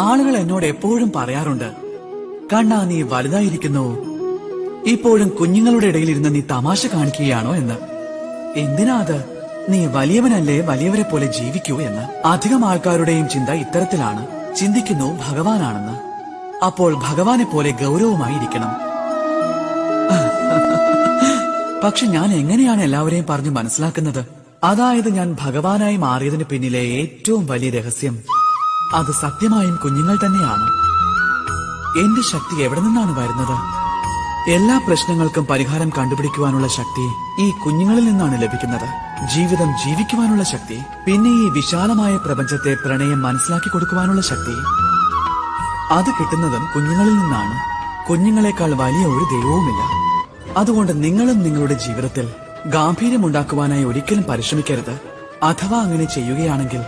ആളുകൾ എന്നോട് എപ്പോഴും പറയാറുണ്ട്, കണ്ണാ നീ വലുതായിരിക്കുന്നു, ഇപ്പോഴും കുഞ്ഞുങ്ങളുടെ ഇടയിലിരുന്ന് നീ തമാശ കാണിക്കുകയാണോ എന്ന്. എന്തിനാ അത്? നീ വലിയവനല്ലേ, വലിയവരെ പോലെ ജീവിക്കൂ എന്ന്. അധികം ആൾക്കാരുടെയും ചിന്ത ഇത്തരത്തിലാണ്. ചിന്തിക്കുന്നു ഭഗവാനാണെന്ന്. അപ്പോൾ ഭഗവാനെ പോലെ ഗൗരവമായിരിക്കണം. പക്ഷെ ഞാൻ എങ്ങനെയാണ് എല്ലാവരെയും പറഞ്ഞു മനസ്സിലാക്കുന്നത്? അതായത് ഞാൻ ഭഗവാനായി മാറിയതിന് പിന്നിലെ ഏറ്റവും വലിയ രഹസ്യം അത് സത്യമായും കുഞ്ഞുങ്ങൾ തന്നെയാണ്. എന്റെ ശക്തി എവിടെ നിന്നാണ് വരുന്നത്? എല്ലാ പ്രശ്നങ്ങൾക്കും പരിഹാരം കണ്ടുപിടിക്കുവാനുള്ള ശക്തി ഈ കുഞ്ഞുങ്ങളിൽ നിന്നാണ് ലഭിക്കുന്നത്. ജീവിതം ജീവിക്കുവാനുള്ള ശക്തി, പിന്നെ ഈ വിശാലമായ പ്രപഞ്ചത്തെ പ്രണയം മനസ്സിലാക്കി കൊടുക്കുവാനുള്ള ശക്തി, അത് കിട്ടുന്നതും കുഞ്ഞുങ്ങളിൽ നിന്നാണ്. കുഞ്ഞുങ്ങളെക്കാൾ വലിയ ഒരു ദൈവവുമില്ല. അതുകൊണ്ട് നിങ്ങളും നിങ്ങളുടെ ജീവിതത്തിൽ ഗാംഭീര്യമുണ്ടാക്കുവാനായി ഒരിക്കലും പരിശ്രമിക്കരുത്. അഥവാ അങ്ങനെ ചെയ്യുകയാണെങ്കിൽ